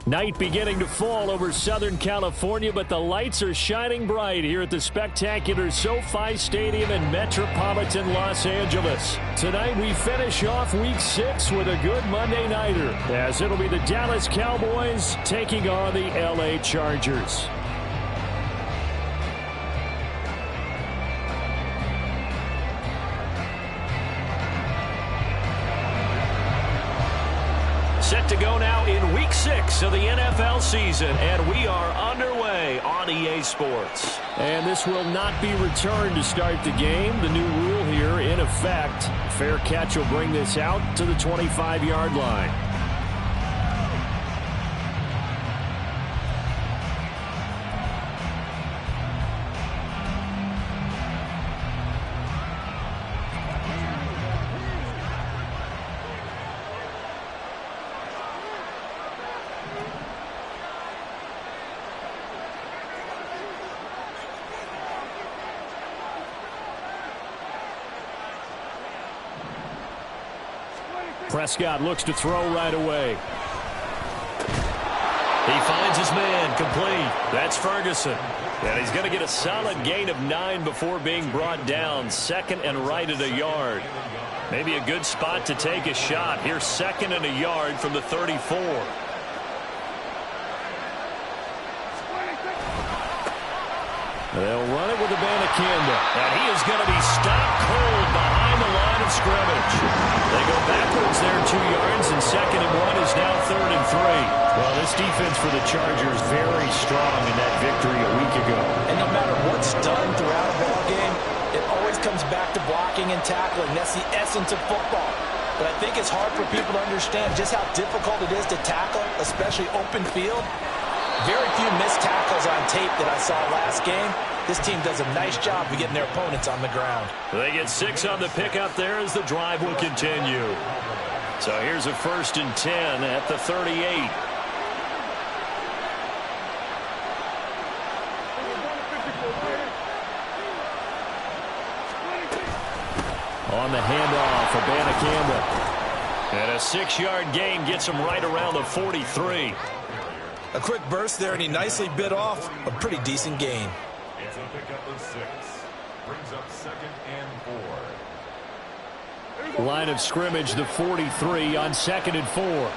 Night beginning to fall over Southern California, but the lights are shining bright here at the spectacular SoFi Stadium in metropolitan Los Angeles. Tonight we finish off Week 6 with a good Monday nighter, as it'll be the Dallas Cowboys taking on the LA Chargers. Set to go now in Week 6 of the NFL season, and we are underway on EA Sports. And this will not be returned to start the game. The new rule here in effect. Fair catch will bring this out to the 25-yard line. Prescott looks to throw right away. He finds his man, complete. That's Ferguson. And he's going to get a solid gain of 9 before being brought down. Second and right at a yard. Maybe a good spot to take a shot. Here's second and a yard from the 34. They'll run it with Abanikanda. And he is going to be stopped cold behind the line of scrimmage. They go backwards there 2 yards, and second and 1 is now third and 3. Well, this defense for the Chargers very strong in that victory a week ago. And no matter what's done throughout a ball game, it always comes back to blocking and tackling. That's the essence of football. But I think it's hard for people to understand just how difficult it is to tackle, especially open field. Very few missed tackles on tape that I saw last game. This team does a nice job of getting their opponents on the ground. They get 6 on the pickup there as the drive will continue. So here's a 1st and 10 at the 38. On the handoff, Abanikanda. And a 6-yard gain gets him right around the 43. A quick burst there, and he nicely bit off a pretty decent gain. It's a pickup of 6. Brings up 2nd and 4. Line of scrimmage, the 43 on 2nd and 4.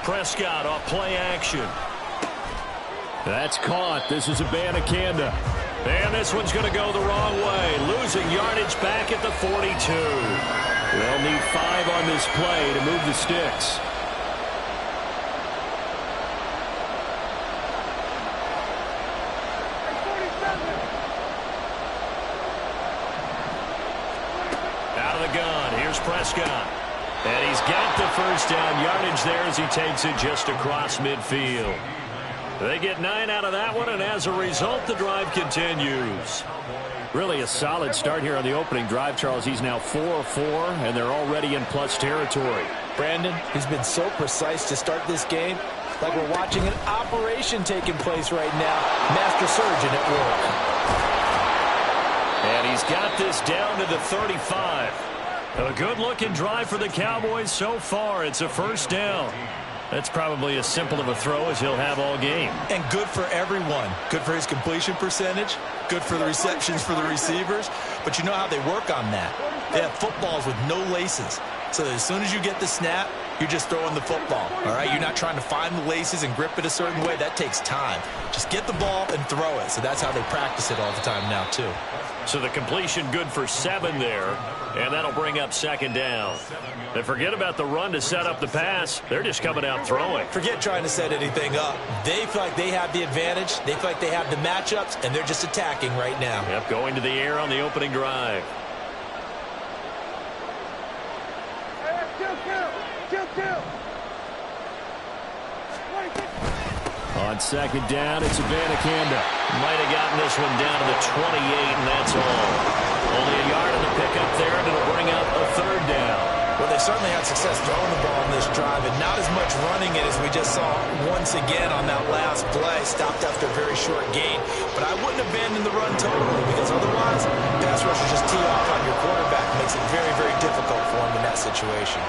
Prescott off play action. That's caught. This is Abanikanda. And this one's going to go the wrong way. Losing yardage back at the 42. They'll need 5 on this play to move the sticks. Out of the gun. Here's Prescott. And he's got the first down yardage there as he takes it just across midfield. They get 9 out of that one, and as a result, the drive continues. Really a solid start here on the opening drive, Charles. He's now 4-4, and they're already in plus territory. Brandon, he's been so precise to start this game, like we're watching an operation taking place right now. Master surgeon at work. And he's got this down to the 35. A good-looking drive for the Cowboys so far. It's a 1st down. That's probably as simple of a throw as he'll have all game. And good for everyone. Good for his completion percentage. Good for the receptions for the receivers. But you know how they work on that. They have footballs with no laces. So as soon as you get the snap, you're just throwing the football. All right? You're not trying to find the laces and grip it a certain way. That takes time. Just get the ball and throw it. So that's how they practice it all the time now, too. So the completion good for 7 there, and that'll bring up 2nd down. And forget about the run to set up the pass. They're just coming out throwing. Forget trying to set anything up. They feel like they have the advantage. They feel like they have the matchups, and they're just attacking right now. Yep, going to the air on the opening drive. On 2nd down, it's Abanikanda. Might have gotten this one down to the 28, and that's all. Only a yard on the pickup there, and it'll bring up a 3rd down. Well, they certainly had success throwing the ball on this drive, and not as much running it as we just saw once again on that last play. Stopped after a very short gain. But I wouldn't abandon the run totally, because otherwise, pass rushers just tee off on your quarterback. Makes it very, very difficult situation.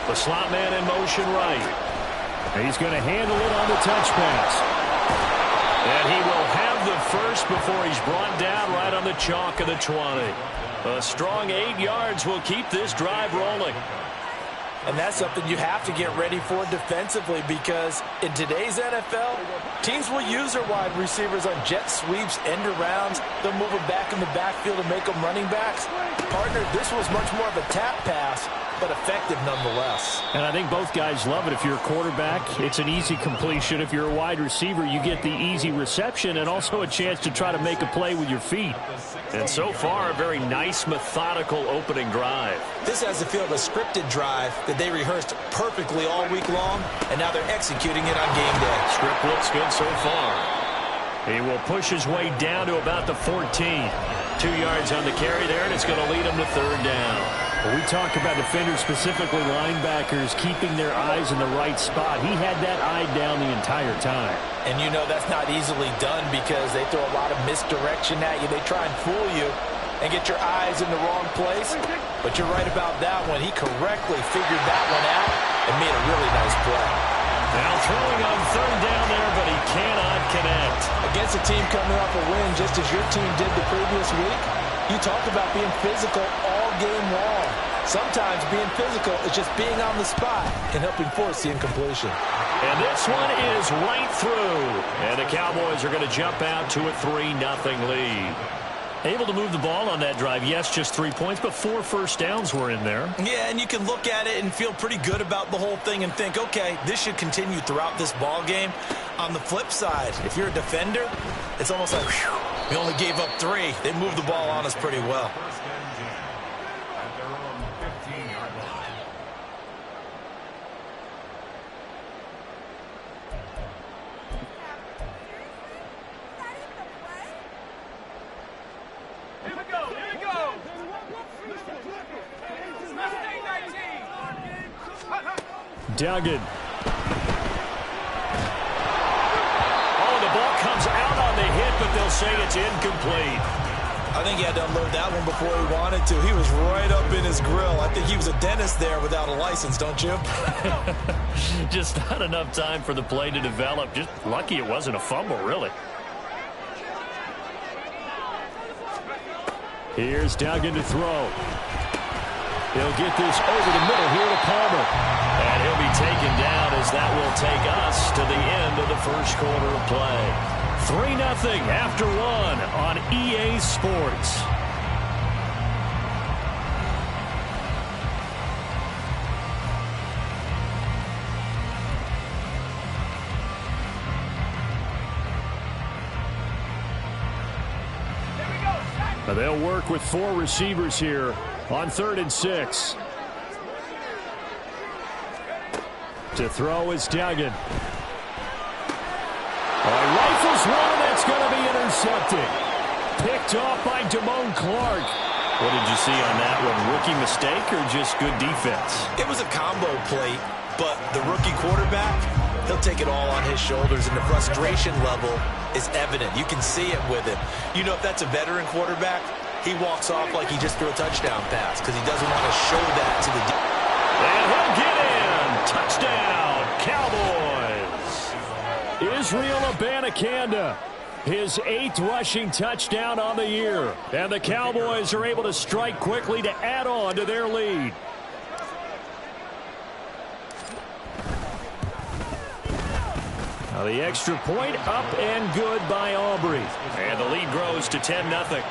The slot man in motion right. He's going to handle it on the touch pass. And he will have the first before he's brought down right on the chalk of the 20. A strong 8 yards will keep this drive rolling. And that's something you have to get ready for defensively, because in today's NFL, teams will use their wide receivers on jet sweeps, end arounds. They'll move them back in the backfield and make them running backs. Partner, this was much more of a tap pass, but effective nonetheless. And I think both guys love it. If you're a quarterback, it's an easy completion. If you're a wide receiver, you get the easy reception and also a chance to try to make a play with your feet. And so far, a very nice, methodical opening drive. This has the feel of a scripted drive that they rehearsed perfectly all week long, and now they're executing it on game day. Script looks good so far. He will push his way down to about the 14. 2 yards on the carry there, and it's going to lead him to third down. We talk about defenders, specifically linebackers, keeping their eyes in the right spot. He had that eye down the entire time. And you know that's not easily done because they throw a lot of misdirection at you. They try and fool you and get your eyes in the wrong place. But you're right about that one. He correctly figured that one out and made a really nice play. Now throwing on third down there, but he cannot connect. Against a team coming off a win, just as your team did the previous week, you talked about being physical all game long. Sometimes being physical is just being on the spot and helping force the incompletion. And this one is right through. And the Cowboys are going to jump out to a 3-0 lead. Able to move the ball on that drive. Yes, just 3 points, but 4 first downs were in there. Yeah, and you can look at it and feel pretty good about the whole thing and think, okay, this should continue throughout this ball game. On the flip side, if you're a defender, it's almost like, whew, we only gave up 3. They moved the ball on us pretty well. Duggan. Oh, the ball comes out on the hit, but they'll say it's incomplete. I think he had to unload that one before he wanted to. He was right up in his grill. I think he was a dentist there without a license, don't you? Just not enough time for the play to develop. Just lucky it wasn't a fumble, really. Here's Duggan to throw. He'll get this over the middle here to Palmer. And he'll be taken down as that will take us to the end of the first quarter of play. 3-0 after 1 on EA Sports. Now they'll work with 4 receivers here on 3rd and 6. To throw is Duggan. Rifles one, that's going to be intercepted. Picked off by Damone Clark. What did you see on that one? Rookie mistake or just good defense? It was a combo play, but the rookie quarterback, he'll take it all on his shoulders, and the frustration level is evident. You can see it with him. You know, if that's a veteran quarterback, he walks off like he just threw a touchdown pass because he doesn't want to show that to the and he'll get in. Touchdown, Cowboys. Israel Abanikanda, his 8th rushing touchdown on the year. And the Cowboys are able to strike quickly to add on to their lead. Now the extra point up and good by Aubrey. And the lead grows to 10-0.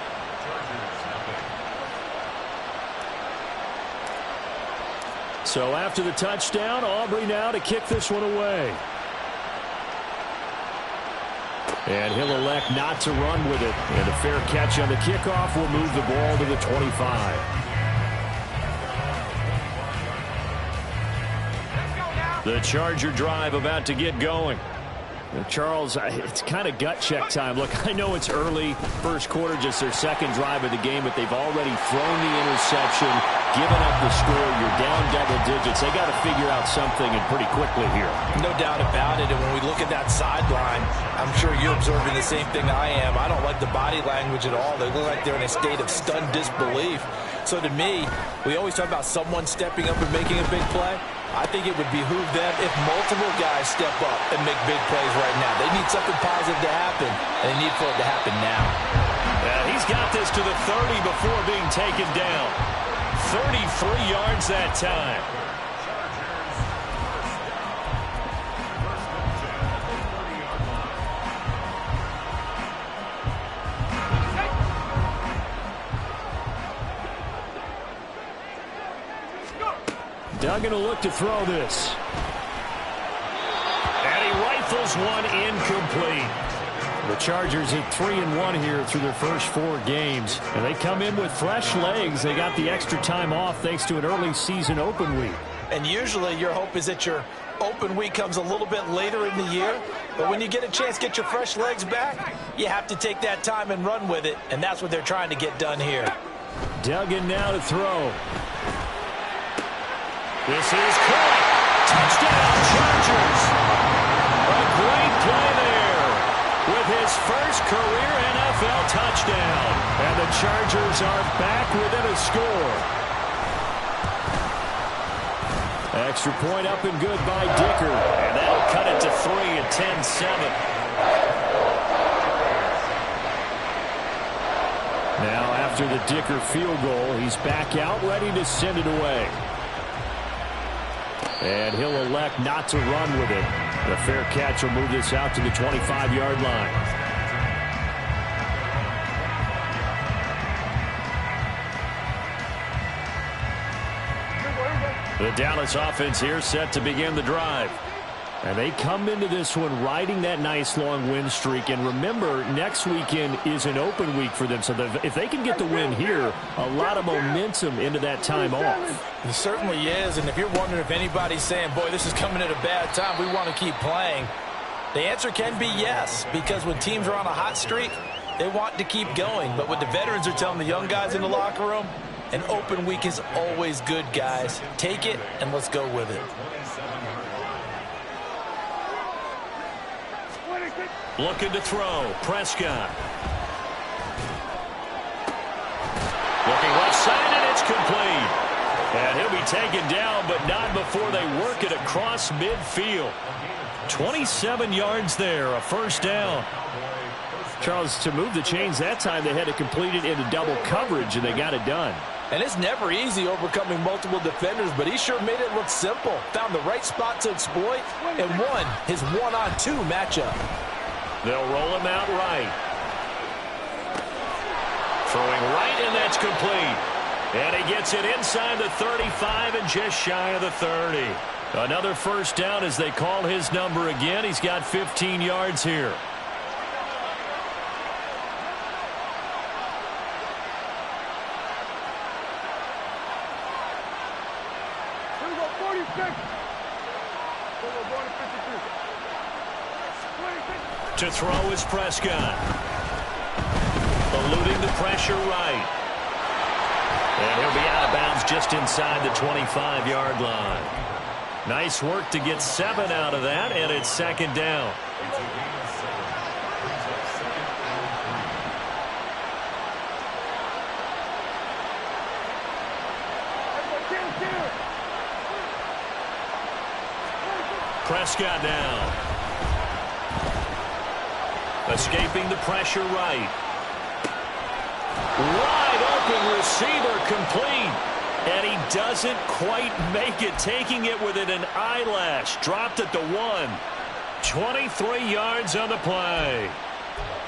So after the touchdown, Aubrey now to kick this one away. And he'll elect not to run with it. And a fair catch on the kickoff will move the ball to the 25. The Charger drive about to get going. Charles, it's kind of gut check time. Look, I know it's early, first quarter, just their second drive of the game, but they've already thrown the interception, given up the score. You're down double digits. They got to figure out something, and pretty quickly here. No doubt about it, and when we look at that sideline, I'm sure you're observing the same thing I am. I don't like the body language at all. They look like they're in a state of stunned disbelief. So to me, we always talk about someone stepping up and making a big play. I think it would behoove them if multiple guys step up and make big plays right now. They need something positive to happen, and they need for it to happen now. He's got this to the 30 before being taken down. 33 yards that time. Duggan will look to throw this. And he rifles one incomplete. The Chargers at 3-1 here through their first 4 games. And they come in with fresh legs. They got the extra time off thanks to an early season open week. And usually your hope is that your open week comes a little bit later in the year. But when you get a chance to get your fresh legs back, you have to take that time and run with it. And that's what they're trying to get done here. Duggan now to throw. This is caught. Touchdown, Chargers. A great play there with his first career NFL touchdown. And the Chargers are back within a score. Extra point up and good by Dicker. And that'll cut it to 3 at 10-7. Now after the Dicker field goal, he's back out ready to send it away. And he'll elect not to run with it. The fair catch will move this out to the 25-yard line. The Dallas offense here set to begin the drive. And they come into this one riding that nice long win streak. And remember, next weekend is an open week for them. So if they can get the win here, a lot of momentum into that time off. It certainly is. And if you're wondering if anybody's saying, boy, this is coming at a bad time, we want to keep playing, the answer can be yes. Because when teams are on a hot streak, they want to keep going. But what the veterans are telling the young guys in the locker room, an open week is always good, guys. Take it and let's go with it. Looking to throw. Prescott. Looking left side, and it's complete. And he'll be taken down, but not before they work it across midfield. 27 yards there, a first down. Charles, to move the chains that time, they had to complete it into double coverage, and they got it done. And it's never easy overcoming multiple defenders, but he sure made it look simple. Found the right spot to exploit and won his one-on-two matchup. They'll roll him out right. Throwing right, and that's complete. And he gets it inside the 35 and just shy of the 30. Another first down as they call his number again. He's got 15 yards here. To throw is Prescott. Eluding the pressure right. And he'll be out of bounds just inside the 25-yard line. Nice work to get 7 out of that, and it's second down. Prescott now. Escaping the pressure right. Wide open receiver complete. And he doesn't quite make it. Taking it within an eyelash. Dropped at the 1. 23 yards on the play.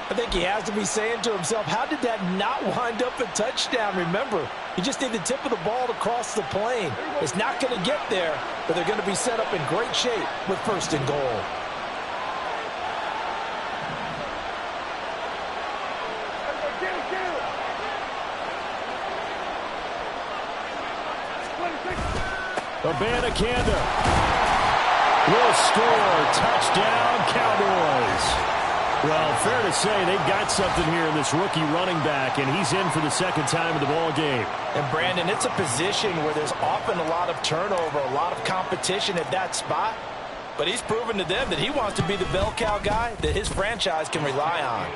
I think he has to be saying to himself, how did that not wind up a touchdown? Remember, you just need the tip of the ball to cross the plane. It's not going to get there, but they're going to be set up in great shape with first and goal. Abanikanda will score. Touchdown, Cowboys. Well, fair to say they've got something here in this rookie running back, and he's in for the second time in the ball game. And, Brandon, it's a position where there's often a lot of turnover, a lot of competition at that spot. But he's proven to them that he wants to be the bell cow guy that his franchise can rely on.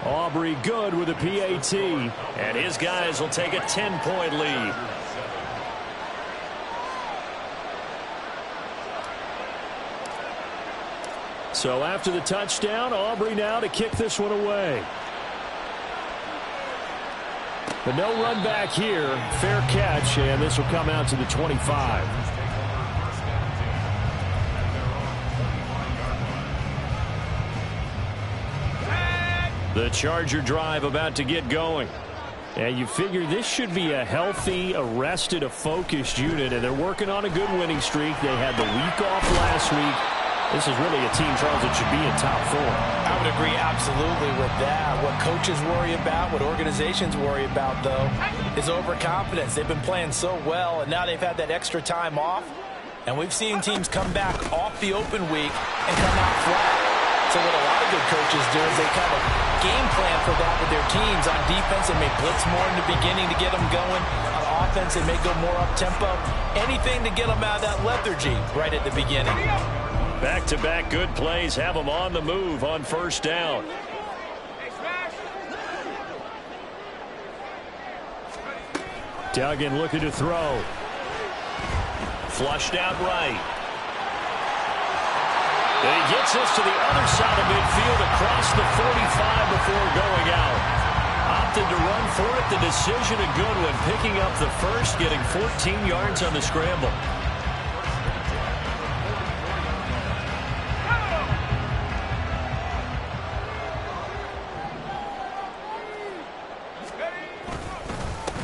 Aubrey good with a PAT, and his guys will take a 10-point lead. So after the touchdown, Aubrey now to kick this one away. But no run back here. Fair catch, and this will come out to the 25. The Charger drive about to get going. And you figure this should be a healthy, arrested, a focused unit, and they're working on a good winning streak. They had the week off last week. This is really a team, Charles, that should be in top 4. I would agree absolutely with that. What coaches worry about, what organizations worry about, though, is overconfidence. They've been playing so well, and now they've had that extra time off. And we've seen teams come back off the open week and come out flat. So what a lot of good coaches do is they kind of game plan for that with their teams. On defense, they may blitz more in the beginning to get them going. On offense, they may go more up-tempo. Anything to get them out of that lethargy right at the beginning. Back-to-back good plays have them on the move on first down. Duggan looking to throw. Flushed out right. And he gets this to the other side of midfield across the 45 before going out. Opted to run for it. The decision a good one. Picking up the first, getting 14 yards on the scramble.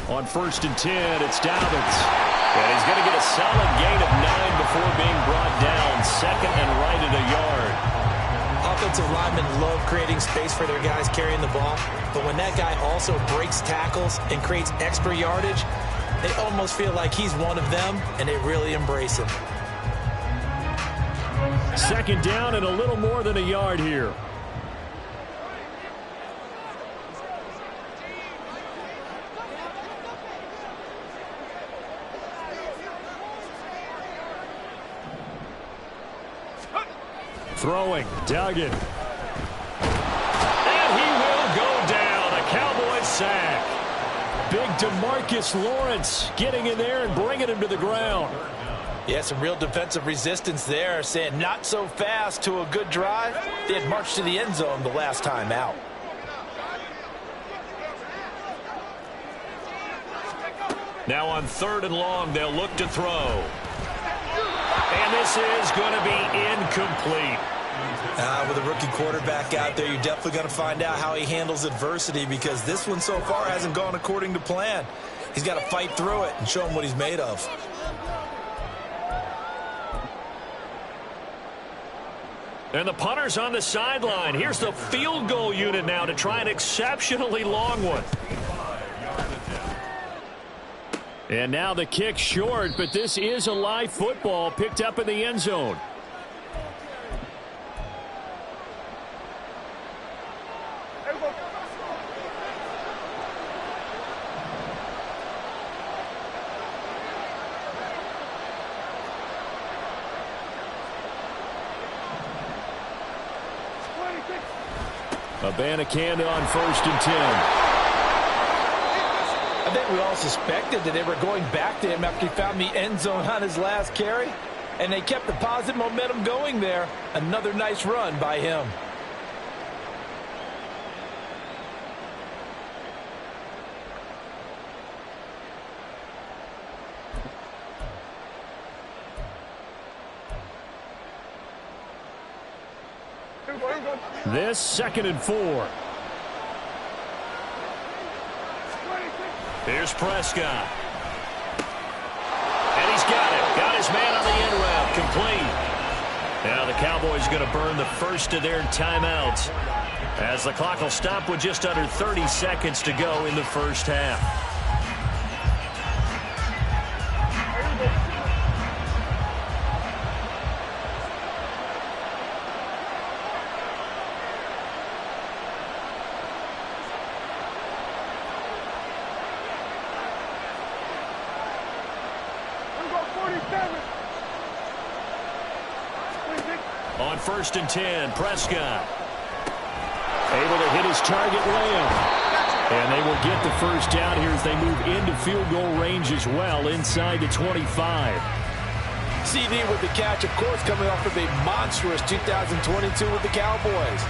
On 1st and 10, it's Dobbins. And he's going to get a solid gain of 9 before being brought down. Second and right at a yard. Offensive linemen love creating space for their guys carrying the ball. But when that guy also breaks tackles and creates extra yardage, they almost feel like he's one of them, and they really embrace him. Second down and a little more than a yard here. Throwing, Duggan. And he will go down. A Cowboys sack. Big DeMarcus Lawrence getting in there and bringing him to the ground. Yeah, some real defensive resistance there, saying not so fast to a good drive. They had marched to the end zone the last time out. Now on 3rd and long, they'll look to throw. And this is going to be incomplete. With a rookie quarterback out there, you're definitely going to find out how he handles adversity, because this one so far hasn't gone according to plan. He's got to fight through it and show him what he's made of. And the punter's on the sideline. Here's the field goal unit now to try an exceptionally long one. And now the kick short, but this is a live football picked up in the end zone. Abanikanda on 1st and 10. I think we all suspected that they were going back to him after he found the end zone on his last carry. And they kept the positive momentum going there. Another nice run by him. This 2nd and 4. Here's Prescott. And he's got it. Got his man on the end route. Complete. Now the Cowboys are going to burn the first of their timeouts, as the clock will stop with just under 30 seconds to go in the first half. on 1st and 10. Prescott able to hit his target layup. And they will get the first down here as they move into field goal range as well, inside the 25. CD with the catch, of course, coming off of a monstrous 2022 with the Cowboys.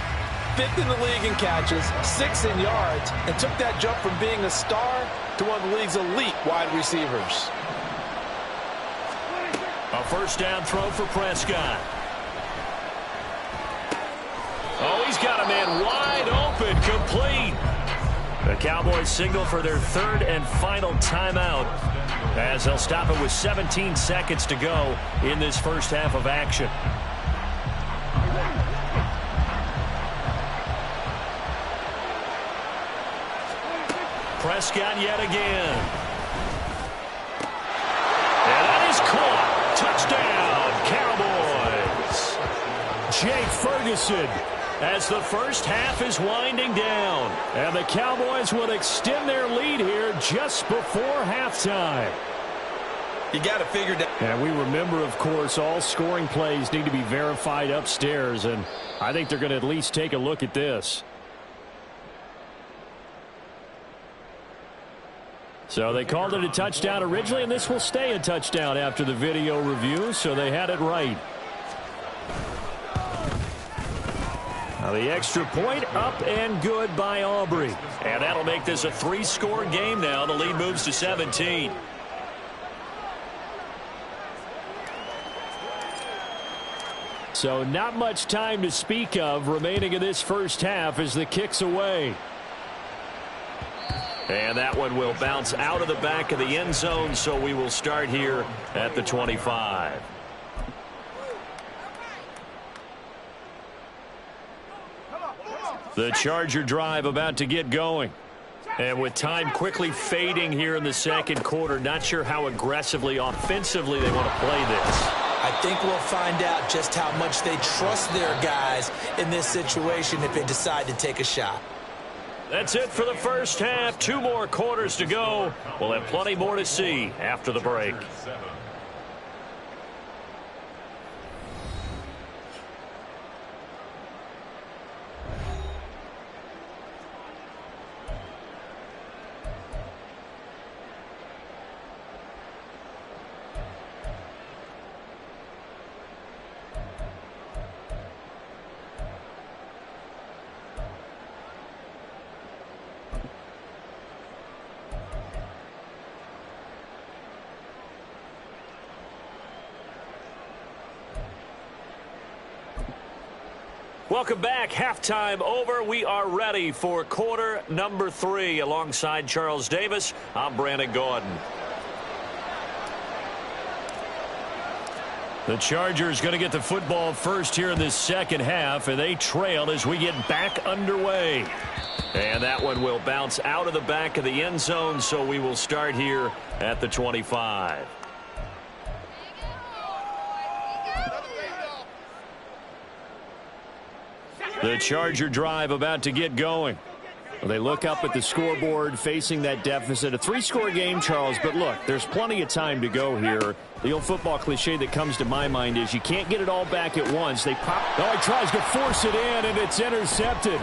5th in the league in catches, 6th in yards, and took that jump from being a star to one of the league's elite wide receivers. A first down throw for Prescott. Oh, he's got a man wide open, complete. The Cowboys signal for their 3rd and final timeout as they'll stop it with 17 seconds to go in this first half of action. Prescott yet again. And that is caught. Touchdown, Cowboys. Jake Ferguson as the first half is winding down. And the Cowboys will extend their lead here just before halftime. You got to figure that. And we remember, of course, all scoring plays need to be verified upstairs. And I think they're going to at least take a look at this. So they called it a touchdown originally, and this will stay a touchdown after the video review, so they had it right. Now the extra point up and good by Aubrey. And that'll make this a 3-score game now. The lead moves to 17. So not much time to speak of remaining in this first half as the kick's away. And that one will bounce out of the back of the end zone, so we will start here at the 25. The Charger drive about to get going. And with time quickly fading here in the second quarter, not sure how aggressively, offensively they want to play this. I think we'll find out just how much they trust their guys in this situation if they decide to take a shot. That's it for the first half. 2 more quarters to go. We'll have plenty more to see after the break. Welcome back. Halftime over. We are ready for quarter number 3. Alongside Charles Davis, I'm Brandon Gordon. The Chargers going to get the football first here in this second half, and they trail as we get back underway. And that one will bounce out of the back of the end zone, so we will start here at the 25. The Charger drive about to get going. Well, they look up at the scoreboard facing that deficit. A 3-score game, Charles, but look, there's plenty of time to go here. The old football cliche that comes to my mind is you can't get it all back at once. They pop. Oh, he tries to force it in, and it's intercepted.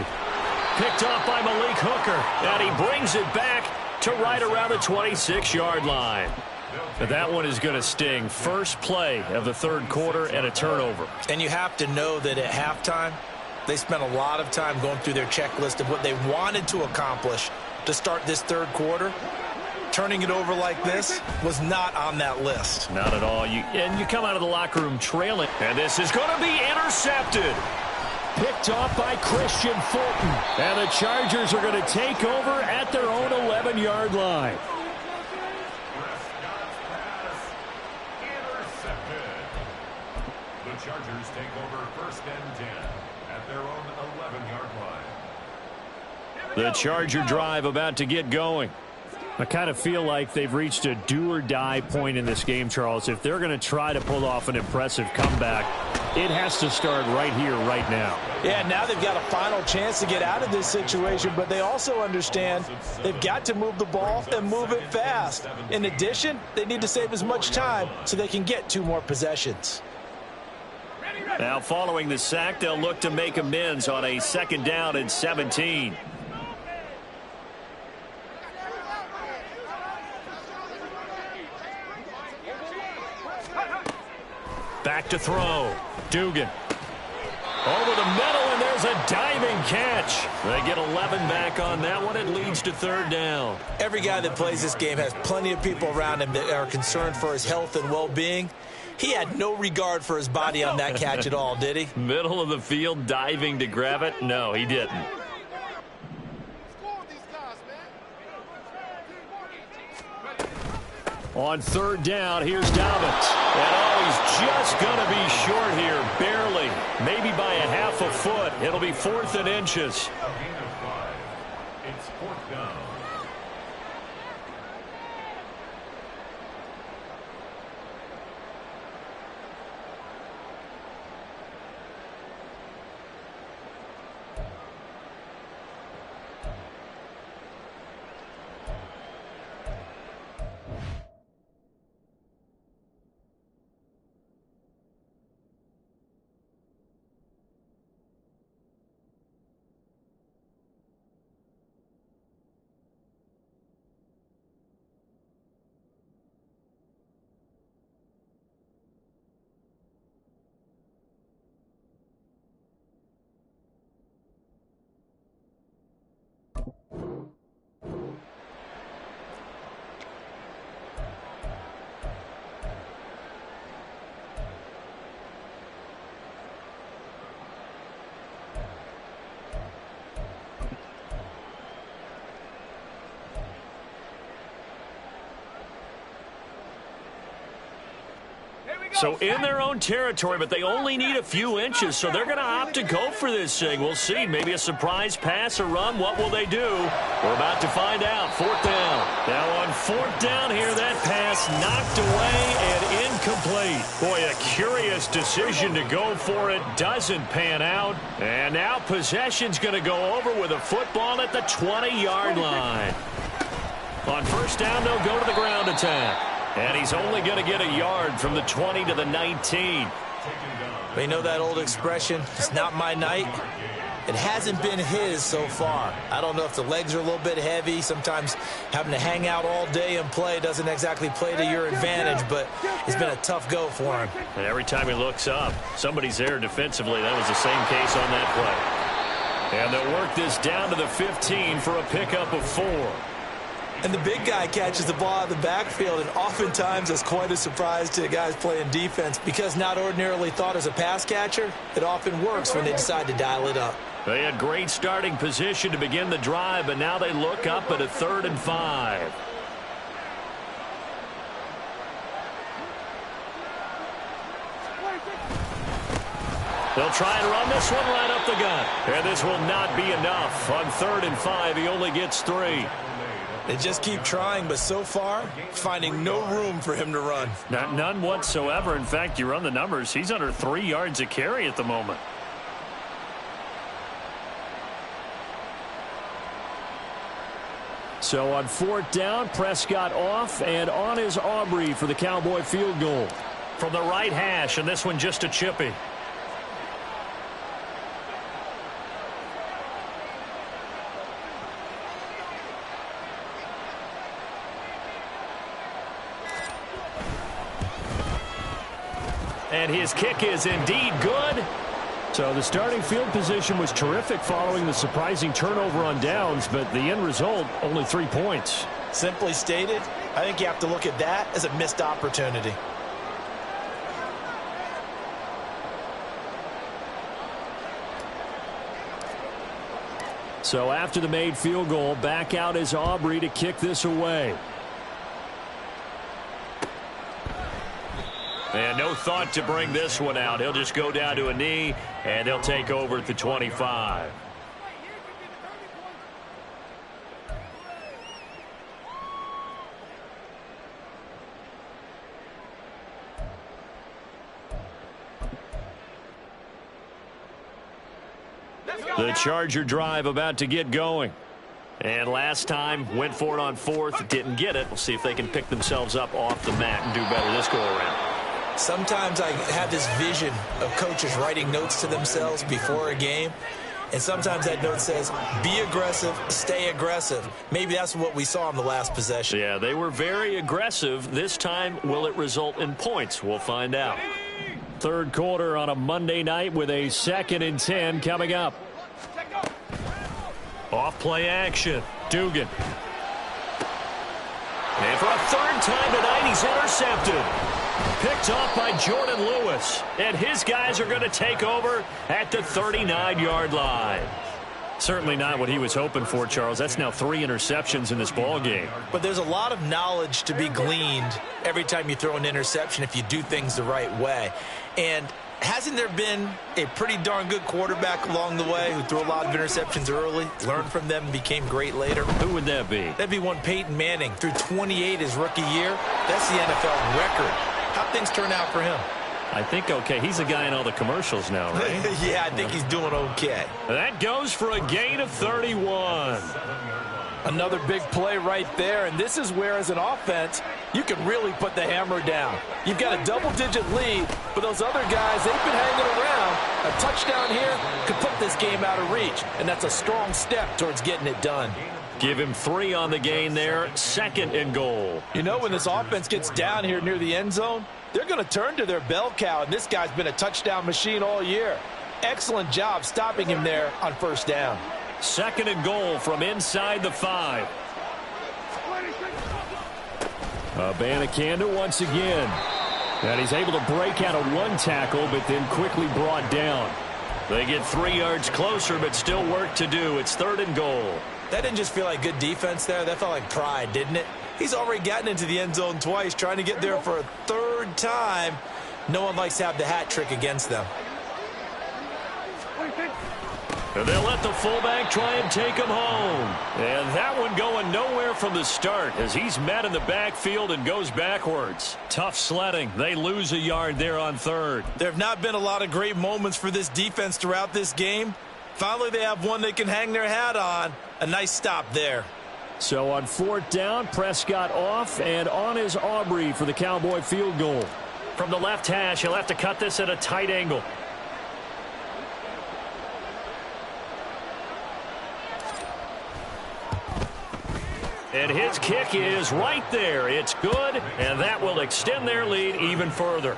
Picked off by Malik Hooker, and he brings it back to right around the 26-yard line. But that one is going to sting. First play of the third quarter and a turnover. And you have to know that at halftime, they spent a lot of time going through their checklist of what they wanted to accomplish to start this third quarter. Turning it over like this was not on that list. Not at all. And you come out of the locker room trailing. And this is going to be intercepted. Picked off by Christian Fulton. And the Chargers are going to take over at their own 11-yard line. The Chargers take over 1st and 10 at their own 11-yard line. The Charger drive about to get going. I kind of feel like they've reached a do-or-die point in this game, Charles. If they're going to try to pull off an impressive comeback, it has to start right here, right now. Yeah, now they've got a final chance to get out of this situation, but they also understand they've got to move the ball and move it fast. In addition, they need to save as much time so they can get 2 more possessions. Now following the sack, they'll look to make amends on a 2nd down and 17. Back to throw. Dugan. Over the middle, and there's a diving catch. They get 11 back on that one. It leads to 3rd down. Every guy that plays this game has plenty of people around him that are concerned for his health and well-being. He had no regard for his body on that catch at all, did he? Middle of the field, diving to grab it? No, he didn't. On 3rd down, here's Dobbins. And he's just going to be short here, barely. Maybe by a half a foot. It'll be 4th and inches. A gain of 5. It's 4th down. So in their own territory, but they only need a few inches, so they're going to opt to go for this thing. We'll see. Maybe a surprise pass or run. What will they do? We're about to find out. 4th down. Now on 4th down here, that pass knocked away and incomplete. Boy, a curious decision to go for it. Doesn't pan out. And now possession's going to go over with a football at the 20-yard line. On 1st down, they'll go to the ground attack. And he's only going to get a yard from the 20 to the 19. You know that old expression, it's not my night? It hasn't been his so far. I don't know if the legs are a little bit heavy. Sometimes having to hang out all day and play doesn't exactly play to your advantage, but it's been a tough go for him. And every time he looks up, somebody's there defensively. That was the same case on that play. And they'll work this down to the 15 for a pickup of 4. And the big guy catches the ball out of the backfield, and oftentimes that's quite a surprise to the guys playing defense because not ordinarily thought as a pass catcher, it often works when they decide to dial it up. They had great starting position to begin the drive, but now they look up at a 3rd and 5. They'll try and run this one right up the gut. And this will not be enough. On 3rd and 5, he only gets 3. They just keep trying, but so far, finding no room for him to run. None whatsoever. In fact, you run the numbers, he's under 3 yards a carry at the moment. So on 4th down, Prescott off, and on is Aubrey for the Cowboy field goal. From the right hash, and this one just a chippy. And his kick is indeed good. So the starting field position was terrific following the surprising turnover on downs, but the end result, only 3 points. Simply stated, I think you have to look at that as a missed opportunity. So after the made field goal, back out is Aubrey to kick this away. And no thought to bring this one out. He'll just go down to a knee, and they'll take over at the 25. The Charger drive about to get going. And last time, went for it on 4th, didn't get it. We'll see if they can pick themselves up off the mat and do better this go around. Sometimes I have this vision of coaches writing notes to themselves before a game, and sometimes that note says, be aggressive, stay aggressive. Maybe that's what we saw in the last possession. Yeah, they were very aggressive. This time, will it result in points? We'll find out. Third quarter on a Monday night with a 2nd and 10 coming up. Off play action. Dugan. And for a third time tonight, he's intercepted. Picked off by Jordan Lewis. And his guys are going to take over at the 39-yard line. Certainly not what he was hoping for, Charles. That's now 3 interceptions in this ball game. But there's a lot of knowledge to be gleaned every time you throw an interception if you do things the right way. And hasn't there been a pretty darn good quarterback along the way who threw a lot of interceptions early, learned from them, and became great later? Who would that be? That'd be one Peyton Manning. Threw 28 his rookie year. That's the NFL record. How'd things turn out for him? I think okay. He's a guy in all the commercials now, right? Yeah, I think he's doing okay. That goes for a gain of 31. Another big play right there, and this is where, as an offense, you can really put the hammer down. You've got a double-digit lead, but those other guys, they've been hanging around. A touchdown here could put this game out of reach, and that's a strong step towards getting it done. Give him 3 on the gain there, 2nd and goal. You know, when this offense gets down here near the end zone, they're going to turn to their bell cow, and this guy's been a touchdown machine all year. Excellent job stopping him there on first down. 2nd and goal from inside the 5. Abanikanda once again. And he's able to break out of 1 tackle, but then quickly brought down. They get 3 yards closer, but still work to do. It's 3rd and goal. That didn't just feel like good defense there. That felt like pride, didn't it? He's already gotten into the end zone twice, trying to get there for a 3rd time. No one likes to have the hat trick against them. And they'll let the fullback try and take him home. And that one going nowhere from the start as he's met in the backfield and goes backwards. Tough sledding. They lose a yard there on 3rd. There have not been a lot of great moments for this defense throughout this game. Finally, they have one they can hang their hat on. A nice stop there. So on 4th down, Prescott off, and on is Aubrey for the Cowboy field goal. From the left hash, he'll have to cut this at a tight angle. And his kick is right there. It's good, and that will extend their lead even further.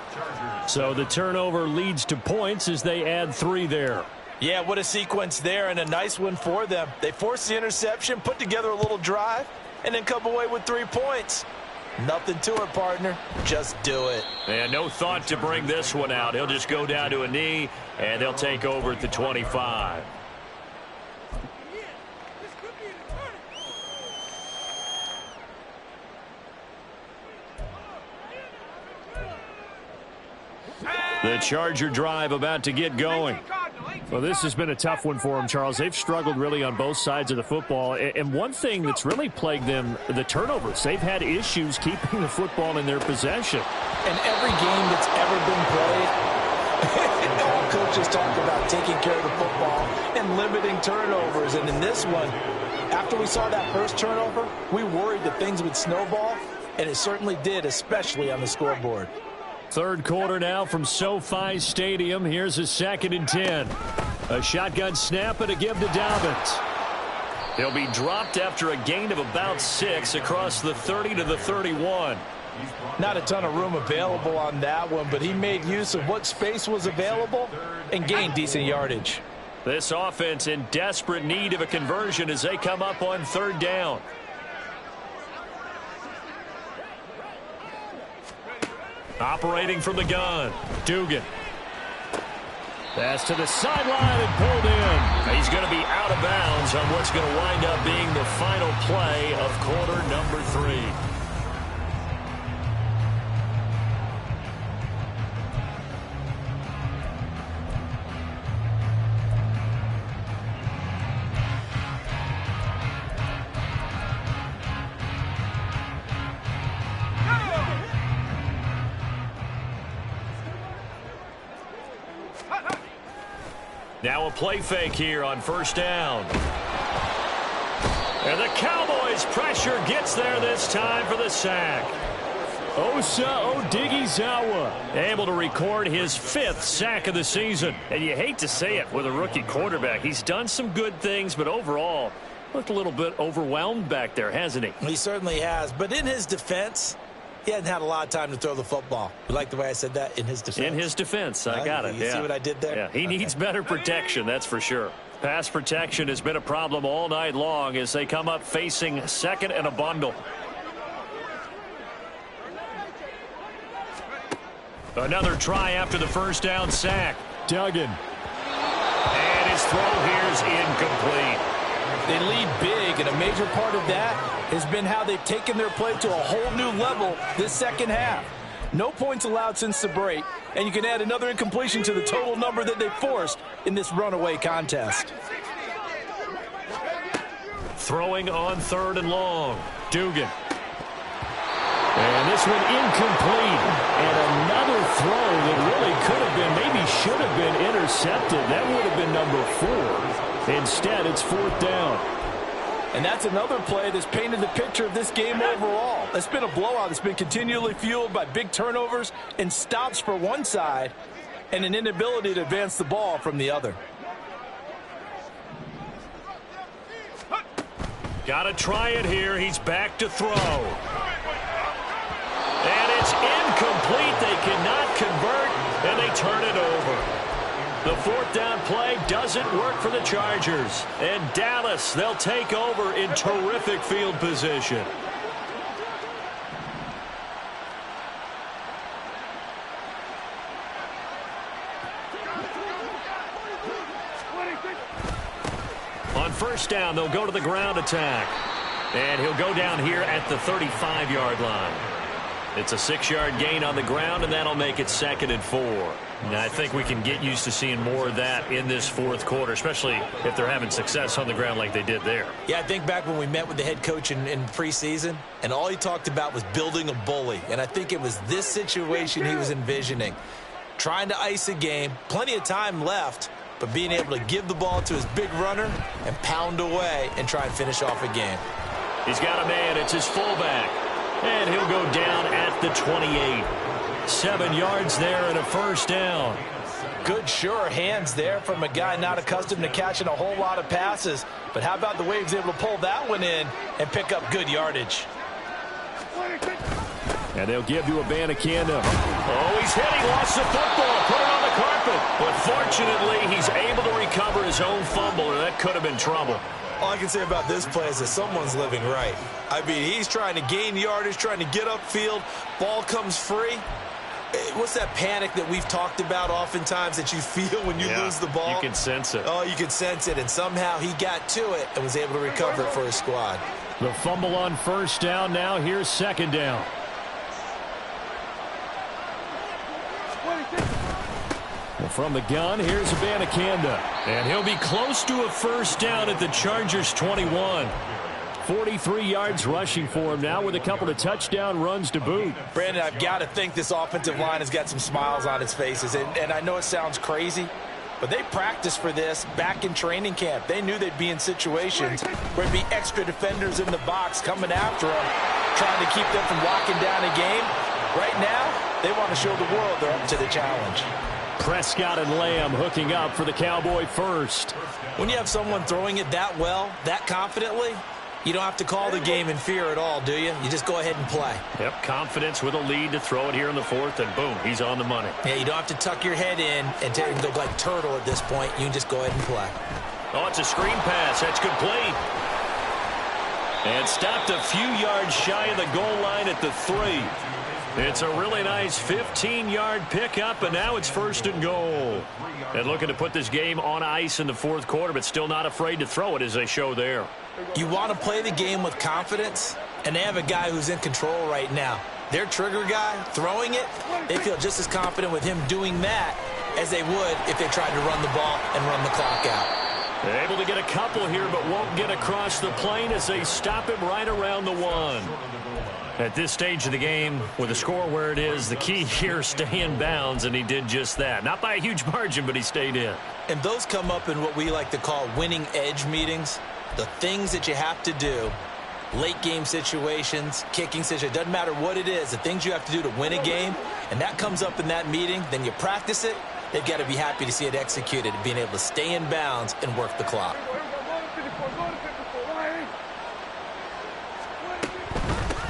So the turnover leads to points as they add 3 there. Yeah, what a sequence there, and a nice one for them. They forced the interception, put together a little drive, and then come away with 3 points. Nothing to it, partner. Just do it. And no thought to bring this one out. He'll just go down to a knee, and they'll take over at the 25. The Charger drive about to get going. Well, this has been a tough one for them, Charles. They've struggled really on both sides of the football. And one thing that's really plagued them, the turnovers. They've had issues keeping the football in their possession. And every game that's ever been played, all coaches talk about taking care of the football and limiting turnovers. And in this one, after we saw that first turnover, we worried that things would snowball, and it certainly did, especially on the scoreboard. 3rd quarter now from SoFi Stadium. Here's a 2nd and 10. A shotgun snap and a give to Dobbins. He'll be dropped after a gain of about 6 across the 30 to the 31. Not a ton of room available on that one, but he made use of what space was available and gained decent yardage. This offense in desperate need of a conversion as they come up on 3rd down. Operating from the gun, Dugan. Pass to the sideline and pulled in. He's going to be out of bounds on what's going to wind up being the final play of quarter number 3. Now a play fake here on 1st down. And the Cowboys pressure gets there this time for the sack. Osa Odighizuwa able to record his 5th sack of the season. And you hate to say it with a rookie quarterback. He's done some good things, but overall looked a little bit overwhelmed back there, hasn't he? He certainly has. But in his defense, he hadn't had a lot of time to throw the football. You like the way I said that? In his defense? In his defense. I got it. You see what I did there? Yeah, he needs better protection, that's for sure. Pass protection has been a problem all night long as they come up facing 2nd and a bundle. Another try after the first down sack. Duggan. And his throw here is incomplete. They lead big, and a major part of that has been how they've taken their play to a whole new level this second half. No points allowed since the break, and you can add another incompletion to the total number that they forced in this runaway contest. Throwing on 3rd and long. Dugan. And this one incomplete. And another throw that really could have been, maybe should have been intercepted. That would have been number 4. Instead, it's 4th down. And that's another play that's painted the picture of this game overall. It's been a blowout. It's been continually fueled by big turnovers and stops for one side and an inability to advance the ball from the other. Got to try it here. He's back to throw. And it's incomplete. They cannot convert, and they turn it over. The 4th down play doesn't work for the Chargers. And Dallas, they'll take over in terrific field position. On 1st down, they'll go to the ground attack. And he'll go down here at the 35-yard line. It's a 6-yard gain on the ground, and that'll make it 2nd and 4. And I think we can get used to seeing more of that in this 4th quarter, especially if they're having success on the ground like they did there. Yeah, I think back when we met with the head coach in preseason, and all he talked about was building a bully. And I think it was this situation he was envisioning. Trying to ice a game, plenty of time left, but being able to give the ball to his big runner and pound away and try and finish off a game. He's got a man. It's his fullback. And he'll go down at the 28. 7 yards there and a 1st down. Good, sure hands there from a guy not accustomed to catching a whole lot of passes. But how about the way he was able to pull that one in and pick up good yardage? And they'll give to Abanikanda. Oh, he's hit. He lost the football. Put it on the carpet. But fortunately, he's able to recover his own fumble, or that could have been trouble. All I can say about this play is that someone's living right. I mean, he's trying to gain yardage, trying to get upfield. Ball comes free. What's that panic that we've talked about oftentimes that you feel when you lose the ball? You can sense it. Oh, you can sense it. And somehow he got to it and was able to recover it for his squad. The fumble on 1st down. Now here's 2nd down. From the gun, here's Abanikanda. And he'll be close to a 1st down at the Chargers' 21. 43 yards rushing for him now with a couple of touchdown runs to boot. Brandon, I've got to think this offensive line has got some smiles on its faces. And I know it sounds crazy, but they practiced for this back in training camp. They knew they'd be in situations where there'd be extra defenders in the box coming after them, trying to keep them from locking down a game. Right now, they want to show the world they're up to the challenge. Prescott and Lamb hooking up for the Cowboy first. When you have someone throwing it that well, that confidently, you don't have to call the game in fear at all, do you? You just go ahead and play. Yep, confidence with a lead to throw it here in the 4th, and boom, he's on the money. Yeah, you don't have to tuck your head in and look like turtle at this point. You can just go ahead and play. Oh, it's a screen pass. That's complete. And stopped a few yards shy of the goal line at the 3. It's a really nice 15-yard pickup, and now it's 1st and goal. And looking to put this game on ice in the 4th quarter, but still not afraid to throw it as they show there. You want to play the game with confidence, and they have a guy who's in control right now. Their trigger guy, throwing it, they feel just as confident with him doing that as they would if they tried to run the ball and run the clock out. They're able to get a couple here, but won't get across the plane as they stop him right around the 1. At this stage of the game, with the score where it is, the key here, stay in bounds, and he did just that. Not by a huge margin, but he stayed in. And those come up in what we like to call winning edge meetings, the things that you have to do late game situations, kicking situations, doesn't matter what it is, the things you have to do to win a game, and that comes up in that meeting, then you practice it, they've got to be happy to see it executed, being able to stay in bounds and work the clock.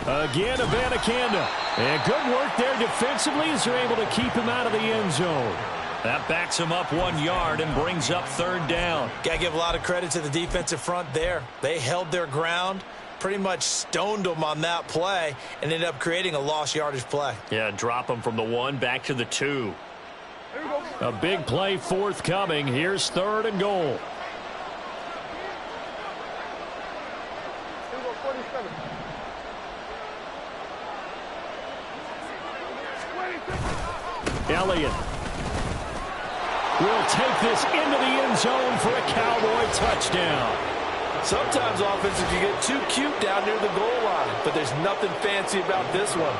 Again, Abanikanda. And good work there defensively as they're able to keep him out of the end zone. That backs him up 1 yard and brings up 3rd down. Got to give a lot of credit to the defensive front there. They held their ground, pretty much stoned them on that play, and ended up creating a lost yardage play. Yeah, drop him from the 1 back to the 2. A big play forthcoming. Here's 3rd and goal. Elliott will take this into the end zone for a Cowboy touchdown. Sometimes offenses can get too cute down near the goal line, but there's nothing fancy about this one.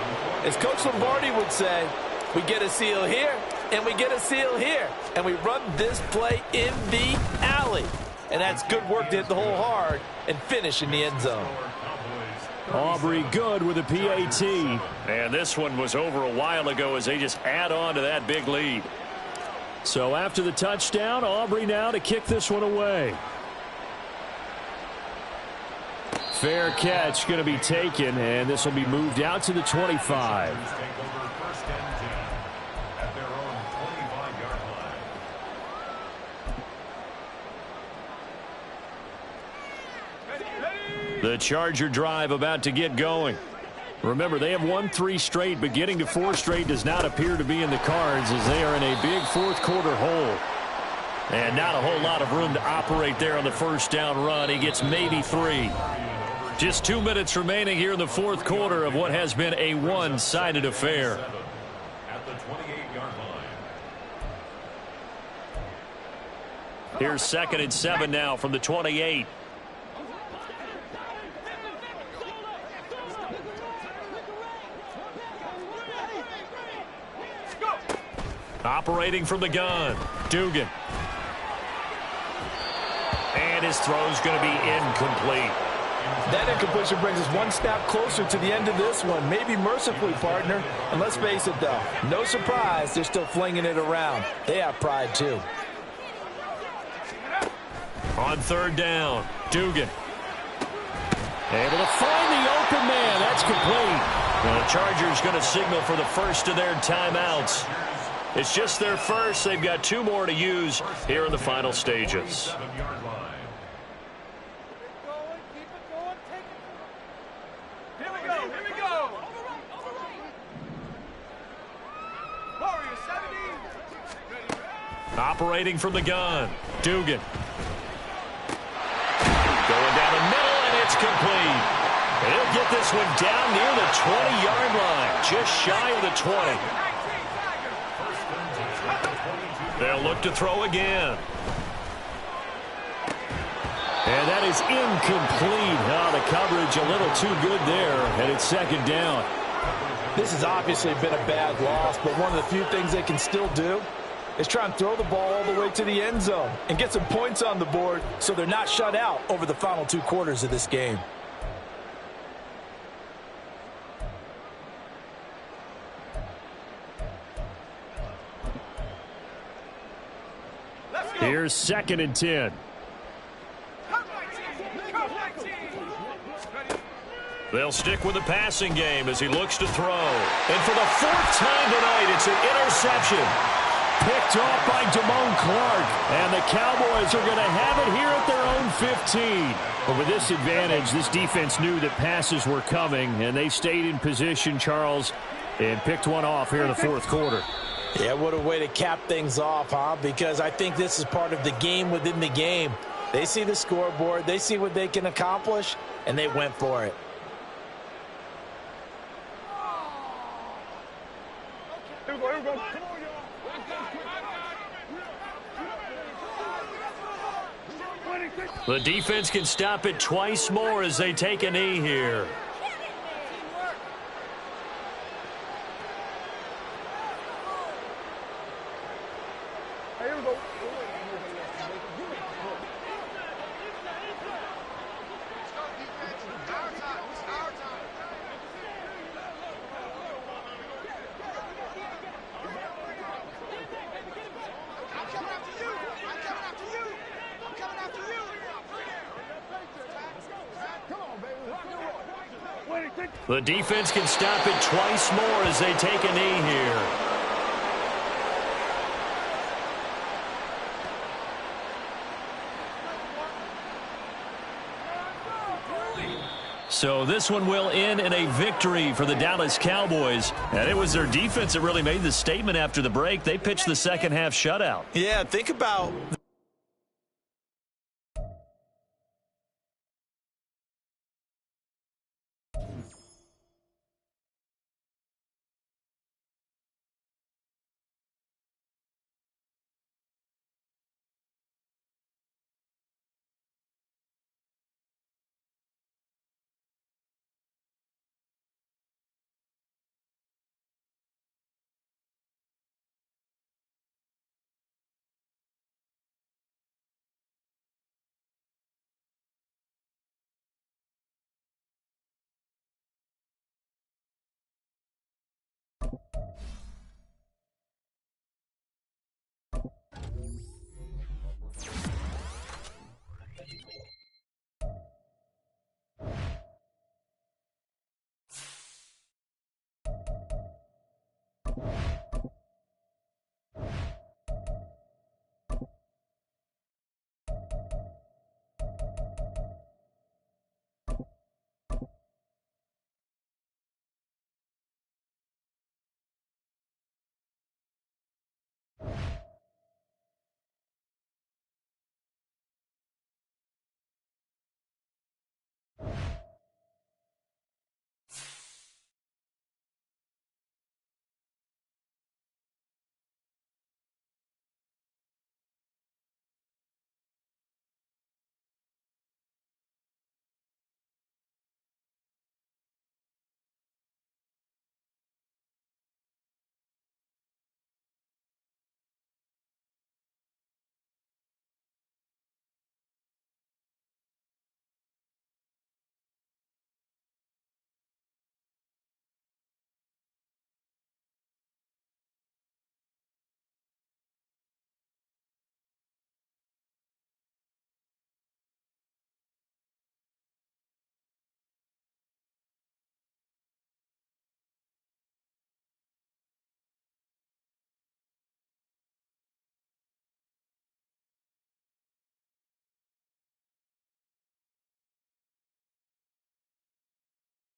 As Coach Lombardi would say, we get a seal here, and we get a seal here, and we run this play in the alley. And that's good work to hit the hole hard and finish in the end zone. Aubrey good with a PAT. And this one was over a while ago as they just add on to that big lead. So after the touchdown, Aubrey now to kick this one away. Fair catch going to be taken, and this will be moved out to the 25. The Charger drive about to get going. Remember, they have won 3 straight, but getting to 4 straight does not appear to be in the cards as they are in a big 4th quarter hole. And not a whole lot of room to operate there on the 1st down run. He gets maybe 3. Just 2 minutes remaining here in the 4th quarter of what has been a one-sided affair. At the 28-yard line. Here's 2nd and 7 now from the 28. Operating from the gun, Dugan. And his throw's going to be incomplete. That incompletion brings us 1 step closer to the end of this one. Maybe mercifully, partner. And let's face it, though, no surprise, they're still flinging it around. They have pride, too. On 3rd down, Dugan. Able to find the open man. That's complete. And the Chargers going to signal for the first of their timeouts. It's just their first. They've got 2 more to use here in the final stages. Operating from the gun, Dugan. Going down the middle, and it's complete. He'll get this one down near the 20-yard line, just shy of the 20. They'll look to throw again. And that is incomplete. The coverage a little too good there, and it's 2nd down. This has obviously been a bad loss, but one of the few things they can still do is try and throw the ball all the way to the end zone and get some points on the board so they're not shut out over the final 2 quarters of this game. Here's 2nd and 10. They'll stick with the passing game as he looks to throw. And for the 4th time tonight, it's an interception. Picked off by Damone Clark. And the Cowboys are going to have it here at their own 15. But with this advantage, this defense knew that passes were coming, and they stayed in position, Charles, and picked one off here in the 4th quarter. Yeah, what a way to cap things off, huh? Because I think this is part of the game within the game. They see the scoreboard, they see what they can accomplish, and they went for it. The defense can stop it twice more as they take a knee here. The defense can stop it twice more as they take a knee here. So this one will end in a victory for the Dallas Cowboys. And it was their defense that really made the statement after the break. They pitched the second half shutout. Yeah, think about...